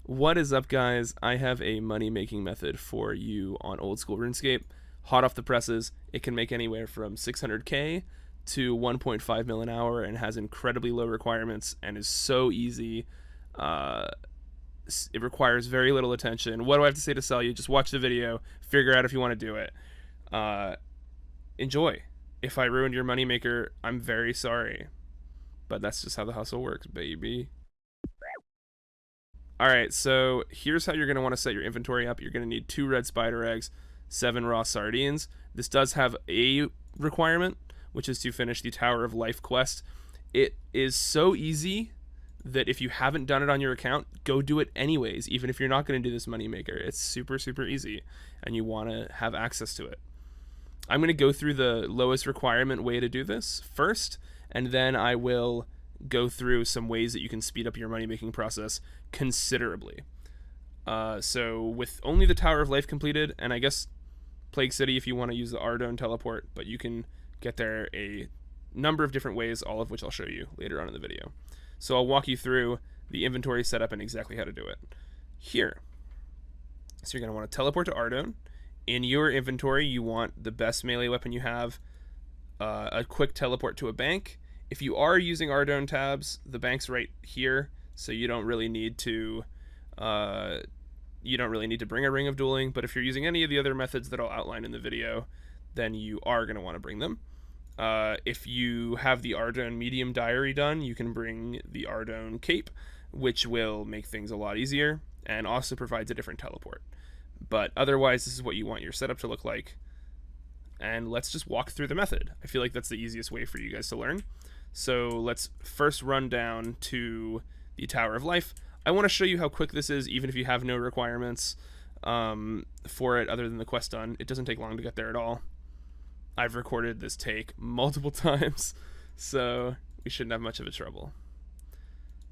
What is up, guys? I have a money-making method for you on old school RuneScape. Hot off the presses, it can make anywhere from 600k to 1.5 mil an hour and has incredibly low requirements and is so easy. Uh, it requires very little attention. What do I have to say to sell you? Just watch the video, figure out if you want to do it. Uh, Enjoy. If I ruined your moneymaker, I'm very sorry. But that's just how the hustle works, baby. Alright, so here's how you're going to want to set your inventory up. You're going to need 2 red spider eggs, 7 raw sardines. This does have a requirement, which is to finish the Tower of Life quest. It is so easy that if you haven't done it on your account, go do it anyways, even if you're not going to do this moneymaker. It's super, super easy, and you want to have access to it. I'm going to go through the lowest requirement way to do this first, and then I will go through some ways that you can speed up your money-making process considerably. So with only the Tower of Life completed, and I guess Plague City if you want to use the Ardone teleport, but you can get there a number of different ways, all of which I'll show you later on in the video. So I'll walk you through the inventory setup and exactly how to do it here. So you're going to want to teleport to Ardone. In your inventory, you want the best melee weapon you have, a quick teleport to a bank. If you are using Ardone tabs, the bank's right here, so you don't really need to bring a Ring of Dueling. But if you're using any of the other methods that I'll outline in the video, then you are going to want to bring them. If you have the Ardone Medium Diary done, you can bring the Ardone Cape, which will make things a lot easier and also provides a different teleport. But otherwise, this is what you want your setup to look like. And let's just walk through the method. I feel like that's the easiest way for you guys to learn. So let's first run down to the Tower of Life. I want to show you how quick this is, even if you have no requirements for it other than the quest done. It doesn't take long to get there at all. I've recorded this take multiple times, so we shouldn't have much of a trouble.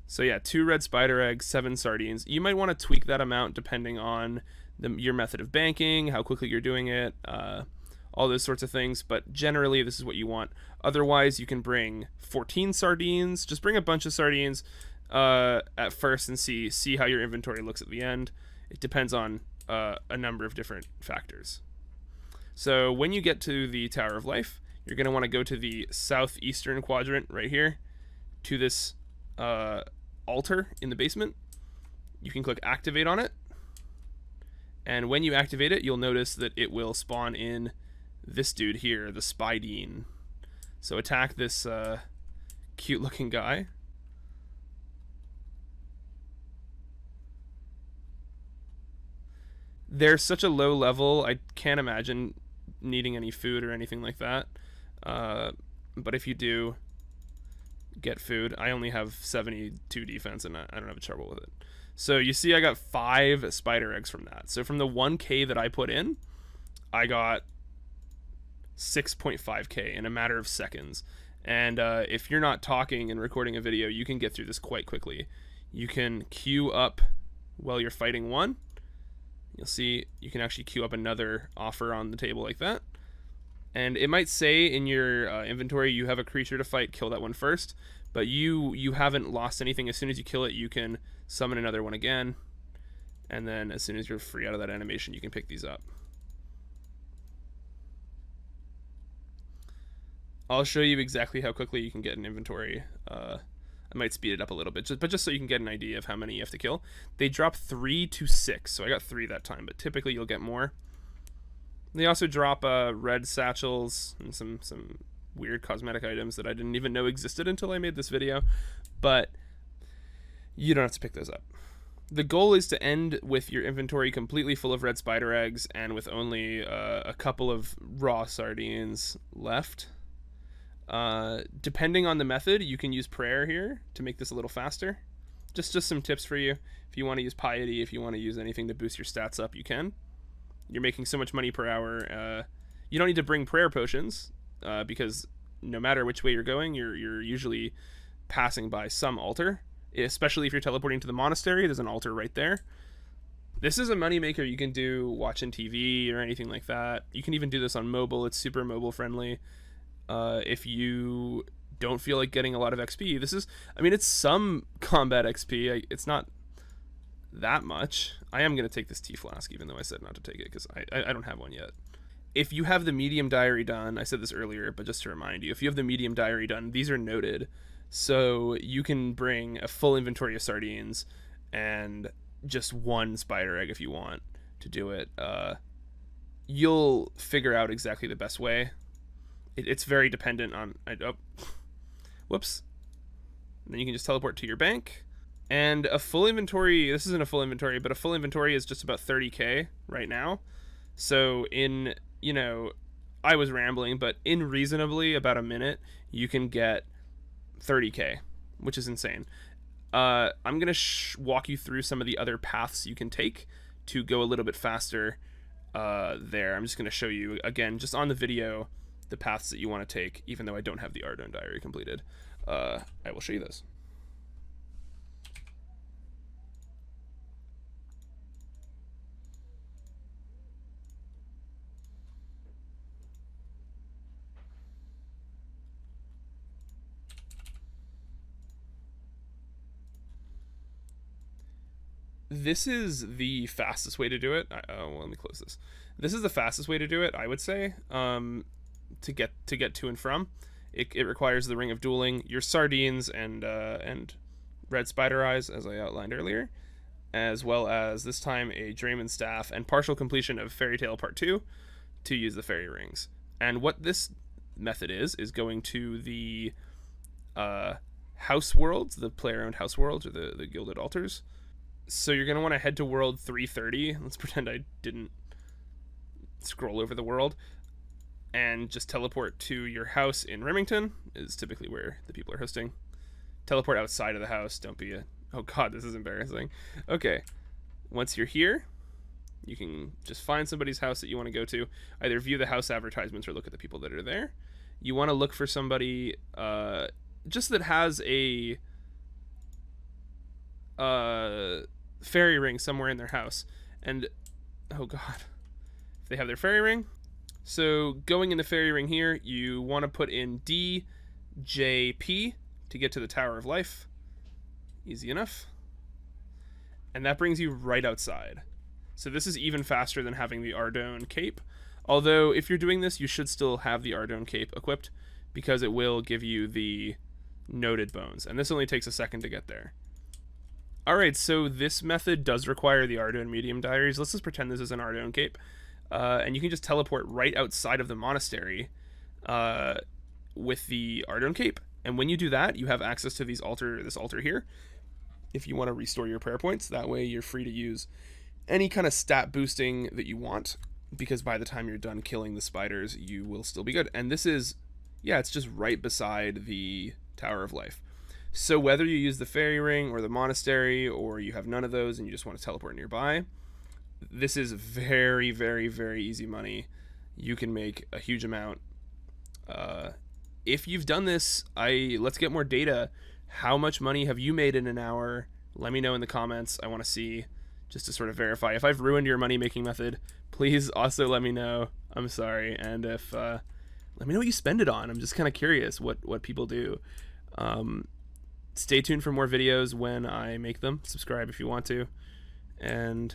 So yeah, 2 red spider eggs, 7 sardines. You might want to tweak that amount depending on your method of banking, how quickly you're doing it, all those sorts of things, but generally this is what you want. Otherwise, you can bring 14 sardines. Just bring a bunch of sardines at first and see how your inventory looks at the end. It depends on a number of different factors. So when you get to the Tower of Life, you're going to want to go to the southeastern quadrant right here to this altar in the basement. You can click activate on it, and when you activate it, you'll notice that it will spawn in this dude here, the Spydine. So attack this cute looking guy. They're such a low level, I can't imagine needing any food or anything like that. But if you do get food, I only have 72 defense and I don't have trouble with it. So you see I got 5 spider eggs from that. So from the 1k that I put in, I got 6.5k in a matter of seconds. And if you're not talking and recording a video, you can get through this quite quickly. You can queue up while you're fighting one. You'll see you can actually queue up another offer on the table like that. And it might say in your inventory you have a creature to fight, kill that one first. But you haven't lost anything. As soon as you kill it, you can summon another one again. And then as soon as you're free out of that animation, you can pick these up. I'll show you exactly how quickly you can get an inventory. I might speed it up a little bit, but just so you can get an idea of how many you have to kill. They drop 3 to 6, so I got 3 that time, but typically you'll get more. They also drop red satchels and some weird cosmetic items that I didn't even know existed until I made this video, but you don't have to pick those up. The goal is to end with your inventory completely full of red spider eggs and with only a couple of raw sardines left. Depending on the method, you can use prayer here to make this a little faster. Just some tips for you. If you want to use piety, if you want to use anything to boost your stats up, you can. You're making so much money per hour. You don't need to bring prayer potions because no matter which way you're going, you're usually passing by some altar. Especially if you're teleporting to the monastery, there's an altar right there. This is a moneymaker you can do watching TV or anything like that. You can even do this on mobile. It's super mobile friendly. If you don't feel like getting a lot of XP, this is, I mean, it's some combat XP. It's not that much. I am going to take this tea flask, even though I said not to take it, because I don't have one yet. If you have the medium diary done, I said this earlier, but just to remind you, if you have the medium diary done, these are noted. So you can bring a full inventory of sardines and just one spider egg if you want to do it. You'll figure out exactly the best way. It's very dependent on... whoops. And then you can just teleport to your bank. And a full inventory... This isn't a full inventory, but a full inventory is just about 30k right now. So in, you know, I was rambling, but in reasonably about a minute, you can get 30k, which is insane. I'm going to walk you through some of the other paths you can take to go a little bit faster there. I'm just going to show you, again, just on the video, the paths that you want to take, even though I don't have the Ardougne diary completed. I will show you those. This is the fastest way to do it. Well, let me close this. This is the fastest way to do it, I would say, to get to and from. It requires the Ring of Dueling, your sardines, and red spider eyes, as I outlined earlier, as well as this time a Drayman staff and partial completion of Fairy Tale Part 2 to use the fairy rings. And what this method is going to the house worlds, the player-owned house worlds, or the gilded altars. So you're going to want to head to world 330. Let's pretend I didn't scroll over the world. And just teleport to your house in Remington, is typically where the people are hosting. Teleport outside of the house. Don't be a... Oh god, this is embarrassing. Okay. Once you're here, you can just find somebody's house that you want to go to. Either view the house advertisements or look at the people that are there. You want to look for somebody just that has a... fairy ring somewhere in their house. And oh god, if they have their fairy ring. So going in the fairy ring here, you want to put in DJP to get to the Tower of Life. Easy enough. And that brings you right outside. So this is even faster than having the Ardougne cape. Although if you're doing this, you should still have the Ardougne cape equipped, because it will give you the noted bones. And this only takes a second to get there. Alright, so this method does require the Ardougne medium diaries. Let's just pretend this is an Ardougne cape. And you can just teleport right outside of the monastery with the Ardougne cape. And when you do that, you have access to this altar here. If you want to restore your prayer points, that way you're free to use any kind of stat boosting that you want, because by the time you're done killing the spiders, you will still be good. And this is, yeah, it's just right beside the Tower of Life. So whether you use the fairy ring or the monastery, or you have none of those and you just want to teleport nearby, this is very, very, very easy money. You can make a huge amount. If you've done this, let's get more data. How much money have you made in an hour? Let me know in the comments. I want to see, just to sort of verify. If I've ruined your money-making method, please also let me know. I'm sorry. And if let me know what you spend it on. I'm just kind of curious what people do. Stay tuned for more videos when I make them. Subscribe if you want to. And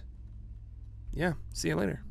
yeah, see you later.